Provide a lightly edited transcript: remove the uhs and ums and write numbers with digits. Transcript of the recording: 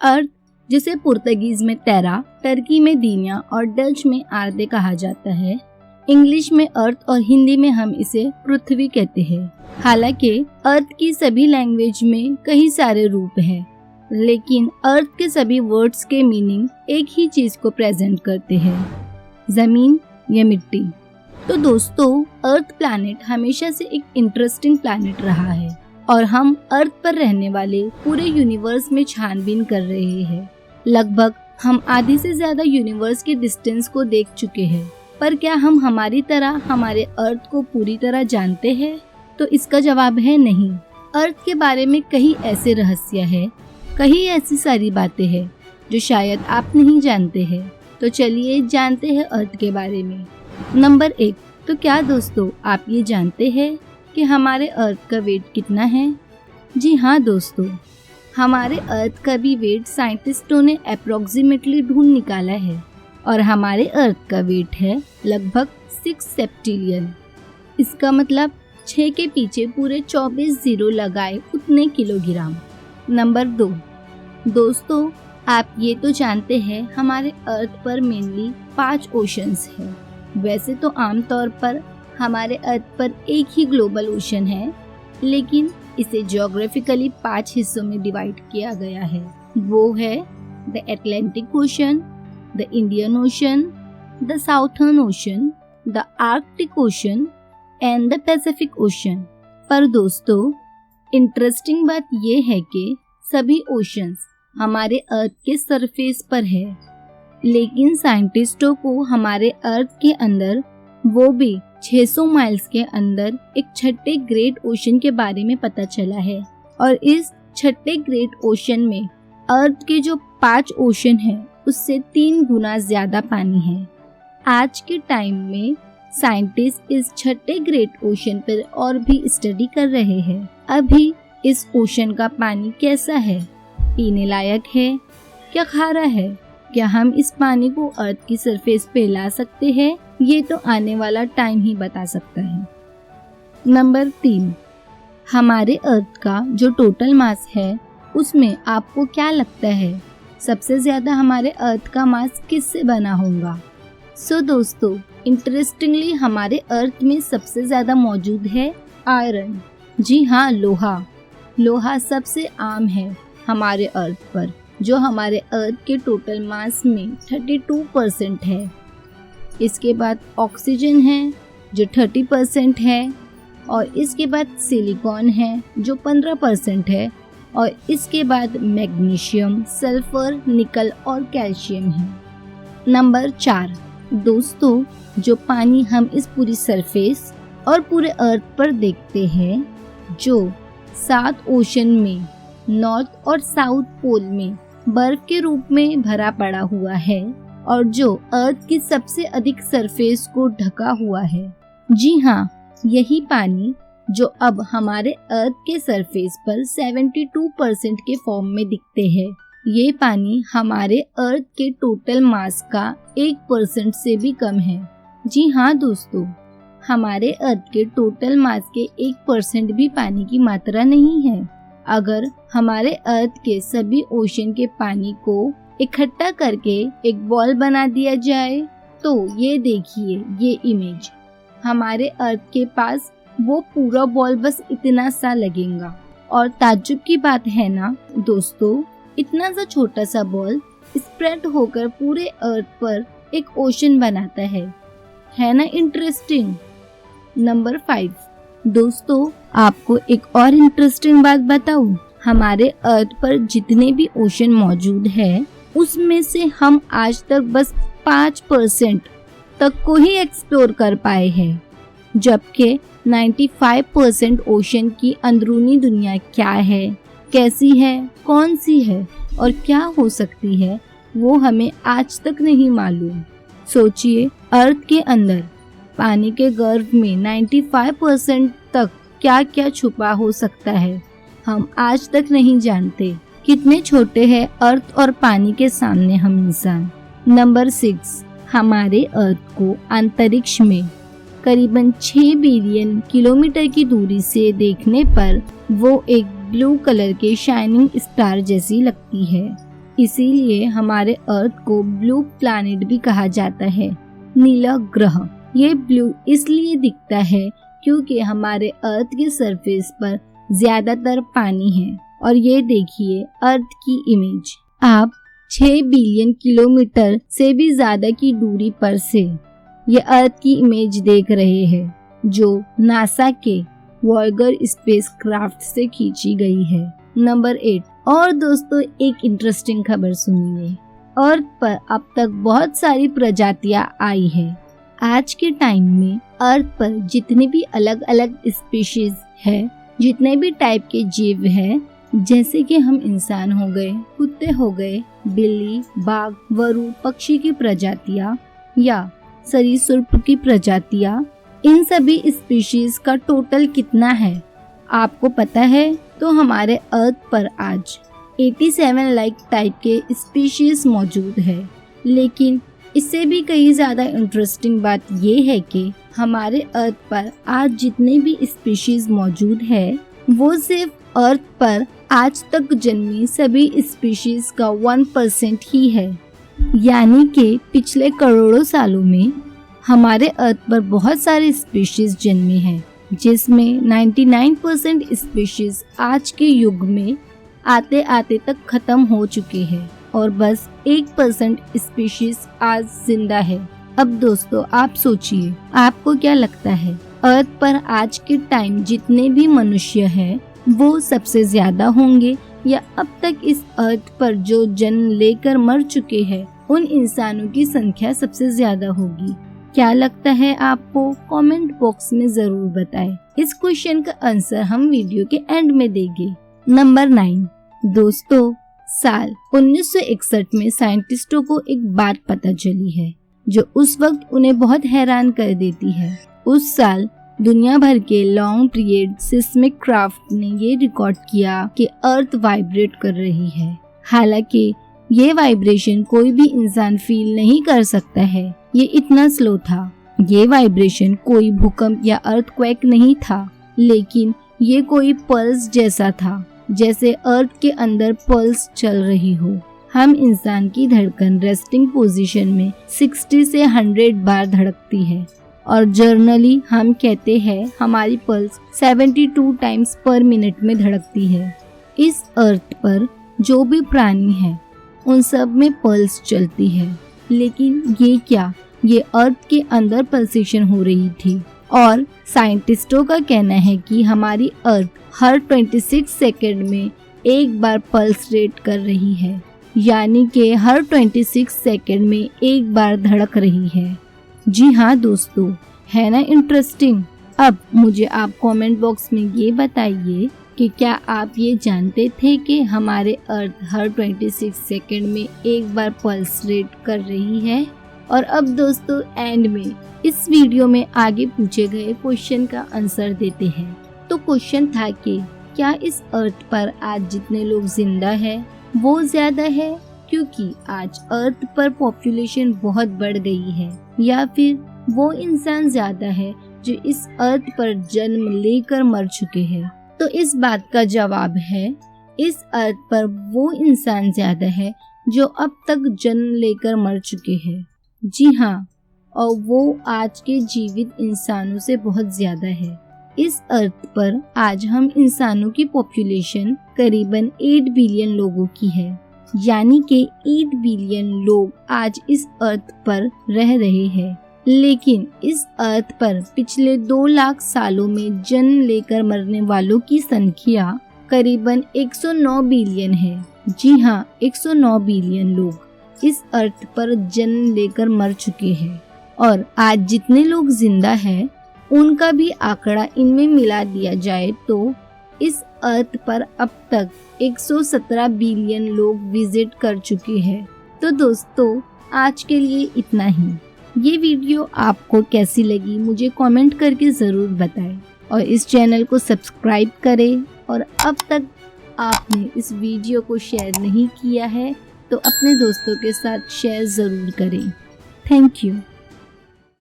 अर्थ, जिसे पुर्तगीज में टेरा, टर्की में दीनिया और डच में आर्दे कहा जाता है, इंग्लिश में अर्थ और हिंदी में हम इसे पृथ्वी कहते हैं। हालांकि अर्थ की सभी लैंग्वेज में कई सारे रूप हैं, लेकिन अर्थ के सभी वर्ड्स के मीनिंग एक ही चीज को प्रेजेंट करते हैं, जमीन या मिट्टी। तो दोस्तों, अर्थ प्लैनेट हमेशा से एक इंटरेस्टिंग प्लैनेट रहा है और हम अर्थ पर रहने वाले पूरे यूनिवर्स में छानबीन कर रहे हैं। लगभग हम आधी से ज्यादा यूनिवर्स के डिस्टेंस को देख चुके हैं, पर क्या हम हमारी तरह हमारे अर्थ को पूरी तरह जानते हैं? तो इसका जवाब है नहीं। अर्थ के बारे में कई ऐसे रहस्य है, कई ऐसी सारी बातें हैं जो शायद आप नहीं जानते हैं। तो चलिए जानते हैं अर्थ के बारे में। नंबर 1, तो क्या दोस्तों आप ये जानते हैं कि हमारे अर्थ का वेट कितना है? जी हाँ दोस्तों, हमारे अर्थ का भी वेट साइंटिस्टों ने अप्रोक्सीमेटली ढूंढ निकाला है और हमारे अर्थ का वेट है लगभग 6 सेप्टिलियन। इसका मतलब 6 के पीछे पूरे 24 जीरो लगाए उतने किलोग्राम। नंबर 2, दोस्तों आप ये तो जानते हैं हमारे अर्थ पर मेनली 5 ओशंस हैं। वैसे तो आमतौर पर हमारे अर्थ पर एक ही ग्लोबल ओशन है, लेकिन इसे ज्योग्राफिकली 5 हिस्सों में डिवाइड किया गया है। वो है the Atlantic ocean, the Indian ocean, the southern ocean, the Arctic ocean and the Pacific ocean. पर दोस्तों, इंटरेस्टिंग बात ये है कि सभी ओशंस हमारे अर्थ के सरफेस पर है, लेकिन साइंटिस्टों को हमारे अर्थ के अंदर, वो भी 600 माइल्स के अंदर, एक छठे ग्रेट ओशन के बारे में पता चला है। और इस छठे ग्रेट ओशन में अर्थ के जो 5 ओशन हैं उससे 3 गुना ज्यादा पानी है। आज के टाइम में साइंटिस्ट इस छठे ग्रेट ओशन पर और भी स्टडी कर रहे हैं। अभी इस ओशन का पानी कैसा है, पीने लायक है, क्या खारा है, क्या हम इस पानी को अर्थ की सरफेस पे ला सकते हैं, ये तो आने वाला टाइम ही बता सकता है। नंबर 3, हमारे अर्थ का जो टोटल मास है उसमें आपको क्या लगता है सबसे ज्यादा हमारे अर्थ का मास किससे बना होगा? सो दोस्तों, इंटरेस्टिंगली हमारे अर्थ में सबसे ज्यादा मौजूद है आयरन। जी हाँ, लोहा सबसे आम है हमारे अर्थ पर, जो हमारे अर्थ के टोटल मास में 32% है। इसके बाद ऑक्सीजन है जो 30% है, और इसके बाद सिलिकॉन है जो 15% है, और इसके बाद मैग्नीशियम, सल्फर, निकल और कैल्शियम है। नंबर 4, दोस्तों जो पानी हम इस पूरी सरफेस और पूरे अर्थ पर देखते हैं, जो 7 ओशन में नॉर्थ और साउथ पोल में बर्फ के रूप में भरा पड़ा हुआ है और जो अर्थ की सबसे अधिक सरफेस को ढका हुआ है। जी हाँ, यही पानी जो अब हमारे अर्थ के सरफेस पर 72% के फॉर्म में दिखते हैं, ये पानी हमारे अर्थ के टोटल मास का 1% से भी कम है। जी हाँ दोस्तों, हमारे अर्थ के टोटल मास के 1% भी पानी की मात्रा नहीं है। अगर हमारे अर्थ के सभी ओशन के पानी को इकट्ठा करके एक बॉल बना दिया जाए, तो ये देखिए ये इमेज, हमारे अर्थ के पास वो पूरा बॉल बस इतना सा लगेगा। और ताज्जुब की बात है ना दोस्तों, इतना सा छोटा सा बॉल स्प्रेड होकर पूरे अर्थ पर एक ओशन बनाता है ना इंटरेस्टिंग। नंबर 5, दोस्तों आपको एक और इंटरेस्टिंग बात बताऊं, हमारे अर्थ पर जितने भी ओशन मौजूद है उसमें से हम आज तक बस 5% तक को ही एक्सप्लोर कर पाए हैं, जबकि 95% ओशन की अंदरूनी दुनिया क्या है, कैसी है, कौन सी है और क्या हो सकती है, वो हमें आज तक नहीं मालूम। सोचिए, अर्थ के अंदर पानी के गर्भ में 95% तक क्या क्या छुपा हो सकता है, हम आज तक नहीं जानते। कितने छोटे हैं अर्थ और पानी के सामने हम इंसान। नंबर 6, हमारे अर्थ को अंतरिक्ष में करीबन 6 बिलियन किलोमीटर की दूरी से देखने पर वो एक ब्लू कलर के शाइनिंग स्टार जैसी लगती है। इसीलिए हमारे अर्थ को ब्लू प्लैनेट भी कहा जाता है, नीला ग्रह। ये ब्लू इसलिए दिखता है क्योंकि हमारे अर्थ के सरफेस पर ज्यादातर पानी है। और ये देखिए अर्थ की इमेज। आप 6 बिलियन किलोमीटर से भी ज्यादा की दूरी पर से ये अर्थ की इमेज देख रहे हैं, जो नासा के वॉयगर स्पेसक्राफ्ट से खींची गई है। नंबर 8। और दोस्तों एक इंटरेस्टिंग खबर सुनिए। अर्थ पर अब तक बहुत सारी प्रजातियां आई है। आज के टाइम में अर्थ पर जितने भी अलग अलग स्पीशीज है, जितने भी टाइप के जीव है, जैसे कि हम इंसान हो गए, कुत्ते हो गए, बिल्ली, बाघ, वरु, पक्षी की प्रजातियां या सरीसृप की प्रजातियां, इन सभी स्पीशीज का टोटल कितना है आपको पता है? तो हमारे अर्थ पर आज 87 लाख टाइप के स्पीशीज मौजूद है। लेकिन इससे भी कई ज्यादा इंटरेस्टिंग बात ये है कि हमारे अर्थ पर आज जितने भी स्पीशीज मौजूद है, वो सिर्फ अर्थ पर आज तक जन्मी सभी स्पीशीज का 1% ही है। यानी कि पिछले करोड़ों सालों में हमारे अर्थ पर बहुत सारे स्पीशीज जन्मे हैं, जिसमें 99% स्पीशीज आज के युग में आते आते तक खत्म हो चुके हैं और बस 1% स्पीशीज आज जिंदा है। अब दोस्तों आप सोचिए, आपको क्या लगता है अर्थ पर आज के टाइम जितने भी मनुष्य हैं वो सबसे ज्यादा होंगे, या अब तक इस अर्थ पर जो जन्म लेकर मर चुके हैं उन इंसानों की संख्या सबसे ज्यादा होगी? क्या लगता है आपको? कमेंट बॉक्स में जरूर बताएं। इस क्वेश्चन का आंसर हम वीडियो के एंड में देंगे। नंबर 9। दोस्तों साल 1961 में साइंटिस्टों को एक बात पता चली है जो उस वक्त उन्हें बहुत हैरान कर देती है। उस साल दुनिया भर के लॉन्ग पीरियड सिस्मिक क्राफ्ट ने ये रिकॉर्ड किया कि अर्थ वाइब्रेट कर रही है। हालांकि ये वाइब्रेशन कोई भी इंसान फील नहीं कर सकता है, ये इतना स्लो था। ये वाइब्रेशन कोई भूकंप या अर्थक्वेक नहीं था, लेकिन ये कोई पल्स जैसा था, जैसे अर्थ के अंदर पल्स चल रही हो। हम इंसान की धड़कन रेस्टिंग पोजीशन में 60 से 100 बार धड़कती है और जर्नली हम कहते हैं हमारी पल्स 72 टाइम्स पर मिनट में धड़कती है। इस अर्थ पर जो भी प्राणी है उन सब में पल्स चलती है, लेकिन ये क्या, ये अर्थ के अंदर पल्सेशन हो रही थी। और साइंटिस्टों का कहना है कि हमारी अर्थ हर 26 सेकंड में एक बार पल्स रेट कर रही है, यानी कि हर 26 सेकंड में एक बार धड़क रही है। जी हाँ दोस्तों, है ना इंटरेस्टिंग? अब मुझे आप कमेंट बॉक्स में ये बताइए कि क्या आप ये जानते थे कि हमारे अर्थ हर 26 सेकंड में एक बार पल्स रेट कर रही है? और अब दोस्तों एंड में इस वीडियो में आगे पूछे गए क्वेश्चन का आंसर देते हैं। तो क्वेश्चन था कि क्या इस अर्थ पर आज जितने लोग जिंदा है वो ज्यादा है क्योंकि आज अर्थ पर पॉपुलेशन बहुत बढ़ गई है, या फिर वो इंसान ज्यादा है जो इस अर्थ पर जन्म लेकर मर चुके हैं? तो इस बात का जवाब है इस अर्थ पर वो इंसान ज्यादा है जो अब तक जन्म लेकर मर चुके हैं। जी हाँ, और वो आज के जीवित इंसानों से बहुत ज्यादा है। इस अर्थ पर आज हम इंसानों की पॉपुलेशन करीबन 8 बिलियन लोगों की है, यानी कि 8 बिलियन लोग आज इस अर्थ पर रह रहे हैं। लेकिन इस अर्थ पर पिछले 2 लाख सालों में जन्म लेकर मरने वालों की संख्या करीबन 109 बिलियन है। जी हाँ, 109 बिलियन लोग इस अर्थ पर जन्म लेकर मर चुके हैं। और आज जितने लोग जिंदा हैं उनका भी आंकड़ा इनमें मिला दिया जाए तो इस अर्थ पर अब तक 117 बिलियन लोग विजिट कर चुके हैं। तो दोस्तों आज के लिए इतना ही। ये वीडियो आपको कैसी लगी मुझे कमेंट करके ज़रूर बताएं और इस चैनल को सब्सक्राइब करें। और अब तक आपने इस वीडियो को शेयर नहीं किया है तो अपने दोस्तों के साथ शेयर ज़रूर करें। Thank you.